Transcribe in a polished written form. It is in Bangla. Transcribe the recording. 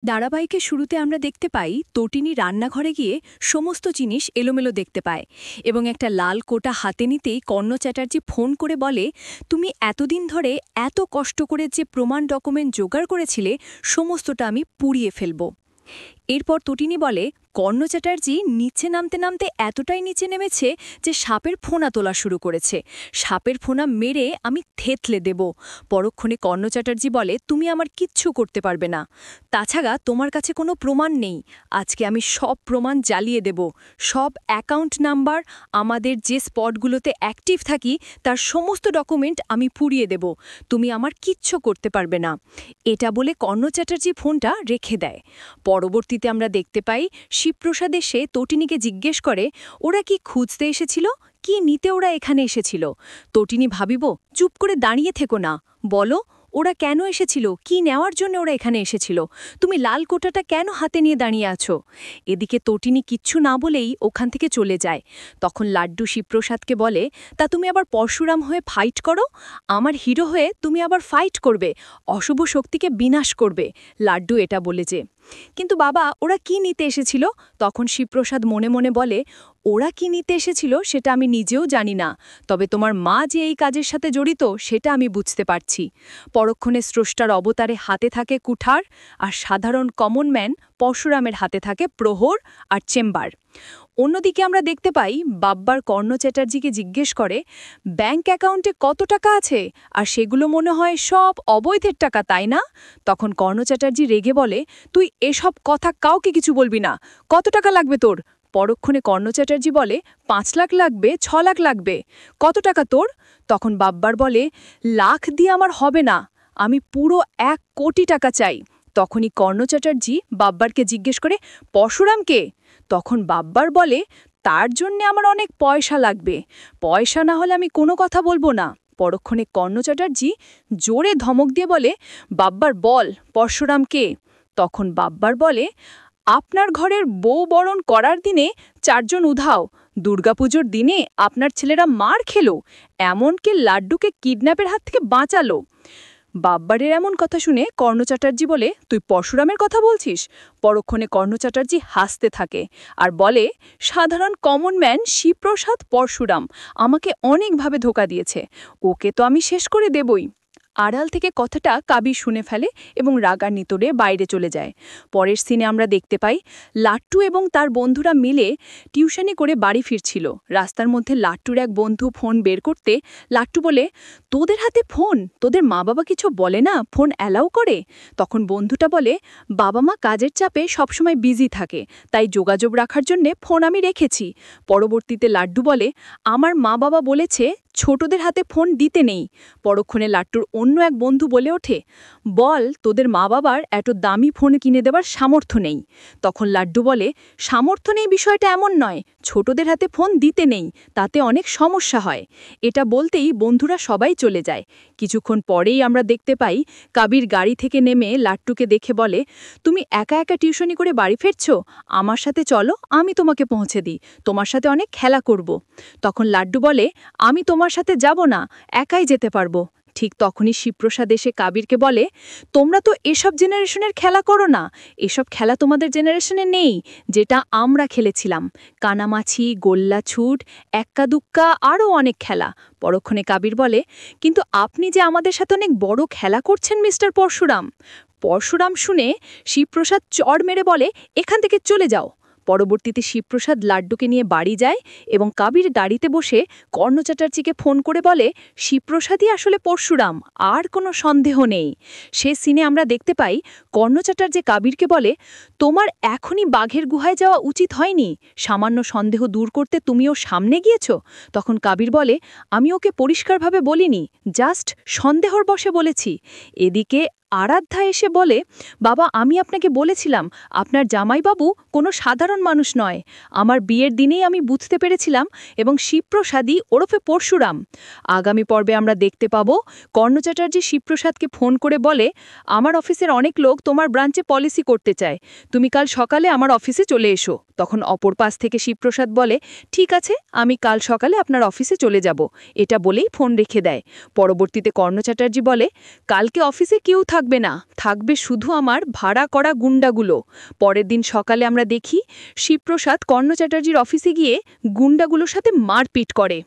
ধারাবাহিকের শুরুতে আমরা দেখতে পাই তটিনী রান্নাঘরে গিয়ে সমস্ত জিনিস এলোমেলো দেখতে পায় এবং একটা লাল কোটা হাতে নিতেই কর্ণ চ্যাটার্জি ফোন করে বলে, তুমি এতদিন ধরে এত কষ্ট করে যে প্রমাণ ডকুমেন্ট জোগাড় করেছিলে সমস্তটা আমি পুড়িয়ে ফেলব। এরপর তটিনী বলে, কর্ণ চ্যাটার্জি নিচে নামতে নামতে এতটাই নিচে নেমেছে যে সাপের ফোনা তোলা শুরু করেছে। সাপের ফোনা মেরে আমি থেতলে দেব। পরক্ষণে কর্ণ চ্যাটার্জি বলে, তুমি আমার কিচ্ছু করতে পারবে না। তাছাড়া তোমার কাছে কোনো প্রমাণ নেই। আজকে আমি সব প্রমাণ জ্বালিয়ে দেব। সব অ্যাকাউন্ট নাম্বার, আমাদের যে স্পটগুলোতে অ্যাক্টিভ থাকি তার সমস্ত ডকুমেন্ট আমি পুড়িয়ে দেব। তুমি আমার কিচ্ছু করতে পারবে না। এটা বলে কর্ণ চ্যাটার্জি ফোনটা রেখে দেয়। পরবর্তীতে আমরা দেখতে পাই শিবপ্রসাদ এসে তটিনীকে জিজ্ঞেস করে, ওরা কি খুঁজতে এসেছিল, কি নিতে ওরা এখানে এসেছিল? তটিনী ভাবিব, চুপ করে দাঁড়িয়ে থেকো না, বলো ওরা কেন এসেছিল, কি নেওয়ার জন্য ওরা এখানে এসেছিল? তুমি লাল কোটাটা কেন হাতে নিয়ে দাঁড়িয়ে আছো? এদিকে তটিনী কিচ্ছু না বলেই ওখান থেকে চলে যায়। তখন লাড্ডু শিবপ্রসাদকে বলে, তা তুমি আবার পরশুরাম হয়ে ফাইট করো, আমার হিরো হয়ে তুমি আবার ফাইট করবে, অশুভ শক্তিকে বিনাশ করবে। লাড্ডু এটা বলে যে, কিন্তু বাবা ওরা কি নিতে এসেছিল? তখন শিবপ্রসাদ মনে মনে বলে, ওরা কি নিতে এসেছিল সেটা আমি নিজেও জানি না, তবে তোমার মা যে এই কাজের সাথে জড়িত সেটা আমি বুঝতে পারছি। পরক্ষণে স্রষ্টার অবতারে হাতে থাকে কুঠার, আর সাধারণ কমন ম্যান পরশুরামের হাতে থাকে প্রহর আর চেম্বার। অন্যদিকে আমরা দেখতে পাই বাব্বার কর্ণ চ্যাটার্জিকে জিজ্ঞেস করে, ব্যাংক অ্যাকাউন্টে কত টাকা আছে? আর সেগুলো মনে হয় সব অবৈধের টাকা, তাই না? তখন কর্ণ চ্যাটার্জি রেগে বলে, তুই এসব কথা কাউকে কিছু বলবি না। কত টাকা লাগবে তোর? পরক্ষণে কর্ণ চ্যাটার্জি বলে, 5 লাখ লাগবে, 6 লাখ লাগবে। কত টাকা তোর? তখন বাব্বার বলে, লাখ দিয়ে আমার হবে না, আমি পুরো 1 কোটি টাকা চাই। তখনই কর্ণ চ্যাটার্জি বাব্বারকে জিজ্ঞেস করে, পরশুরামকে? তখন বাব্বার বলে, তার জন্যে আমার অনেক পয়সা লাগবে, পয়সা না হলে আমি কোনো কথা বলবো না। পরক্ষণে কর্ণ চ্যাটার্জি জোরে ধমক দিয়ে বলে, বাব্বার বল পরশুরামকে? তখন বাব্বার বলে, আপনার ঘরের বউ বরণ করার দিনে 4 জন উধাও, দুর্গাপুজোর দিনে আপনার ছেলেরা মার খেলো, এমনকি লাড্ডুকে কিডন্যাপের হাত থেকে বাঁচালো। বাব্বারের এমন কথা শুনে কর্ণ চ্যাটার্জি বলে, তুই পরশুরামের কথা বলছিস? পরক্ষণে কর্ণ চ্যাটার্জি হাসতে থাকে আর বলে, সাধারণ কমন ম্যান শিবপ্রসাদ পরশুরাম আমাকে অনেকভাবে ধোঁকা দিয়েছে, ওকে তো আমি শেষ করে দেবই। আড়াল থেকে কথাটা কাবির শুনে ফেলে এবং রাগান্বিত হয়ে বাইরে চলে যায়। পরের সিনে আমরা দেখতে পাই লাট্টু এবং তার বন্ধুরা মিলে টিউশনি করে বাড়ি ফিরছিল। রাস্তার মধ্যে লাট্টুর এক বন্ধু ফোন বের করতে লাট্টু বলে, তোদের হাতে ফোন, তোদের মা বাবা কিছু বলে না, ফোন অ্যালাউ করে? তখন বন্ধুটা বলে, বাবা মা কাজের চাপে সবসময় বিজি থাকে, তাই যোগাযোগ রাখার জন্যে ফোন আমি রেখেছি। পরবর্তীতে লাড্ডু বলে, আমার মা বাবা বলেছে ছোটদের হাতে ফোন দিতে নেই। পরক্ষণে লাট্টুর অন্য এক বন্ধু বলে ওঠে, বল তোদের মা বাবার এত দামি ফোন কিনে দেবার সামর্থ্য নেই। তখন লাড্ডু বলে, সামর্থ্য নেই বিষয়টা এমন নয়, ছোটদের হাতে ফোন দিতে নেই, তাতে অনেক সমস্যা হয়। এটা বলতেই বন্ধুরা সবাই চলে যায়। কিছুক্ষণ পরেই আমরা দেখতে পাই কাবির গাড়ি থেকে নেমে লাট্টুকে দেখে বলে, তুমি একা একা টিউশনি করে বাড়ি ফিরছ, আমার সাথে চলো, আমি তোমাকে পৌঁছে দিই, তোমার সাথে অনেক খেলা করব। তখন লাড্ডু বলে, আমি তোমার সাথে যাব না, একাই যেতে পারবো। ঠিক তখনই শিবপ্রসাদ এসে কাবিরকে বলে, তোমরা তো এসব জেনারেশনের খেলা করো না, এসব খেলা তোমাদের জেনারেশনে নেই, যেটা আমরা খেলেছিলাম, কানামাছি, গোল্লা ছুট, এক্কা দুক্কা, আরও অনেক খেলা। পরক্ষণে কাবির বলে, কিন্তু আপনি যে আমাদের সাথে অনেক বড় খেলা করছেন মিস্টার পরশুরাম। পরশুরাম শুনে শিবপ্রসাদ চড় মেরে বলে, এখান থেকে চলে যাও। পরবর্তীতে শিবপ্রসাদ লাড্ডুকে নিয়ে বাড়ি যায় এবং কাবির গাড়িতে বসে কর্ণ চ্যাটার্জিকে ফোন করে বলে, শিবপ্রসাদই আসলে পরশুরাম, আর কোনো সন্দেহ নেই। সে সিনে আমরা দেখতে পাই কর্ণ চ্যাটার্জি কাবিরকে বলে, তোমার এখনই বাঘের গুহায় যাওয়া উচিত হয়নি, সামান্য সন্দেহ দূর করতে তুমিও সামনে গিয়েছ। তখন কাবির বলে, আমি ওকে পরিষ্কারভাবে বলিনি, জাস্ট সন্দেহর বশে বলেছি। এদিকে আরাধ্যা এসে বলে, বাবা আমি আপনাকে বলেছিলাম আপনার জামাইবাবু কোনো সাধারণ মানুষ নয়, আমার বিয়ের দিনেই আমি বুঝতে পেরেছিলাম, এবং শিবপ্রসাদই ওরফে পরশুরাম। আগামী পর্বে আমরা দেখতে পাব কর্ণ চ্যাটার্জি শিবপ্রসাদকে ফোন করে বলে, আমার অফিসের অনেক লোক তোমার ব্রাঞ্চে পলিসি করতে চায়, তুমি কাল সকালে আমার অফিসে চলে এসো। তখন অপর পাশ থেকে শিবপ্রসাদ বলে, ঠিক আছে, আমি কাল সকালে আপনার অফিসে চলে যাব। এটা বলেই ফোন রেখে দেয়। পরবর্তীতে কর্ণ চ্যাটার্জি বলে, কালকে অফিসে কেউ থাকবে থাকবে না, থাকবে শুধু আমার ভাড়া করা গুন্ডাগুলো। পরের দিন সকালে আমরা দেখি শিবপ্রসাদ কর্ণ চ্যাটার্জির অফিসে গিয়ে গুন্ডাগুলোর সাথে মারপিট করে।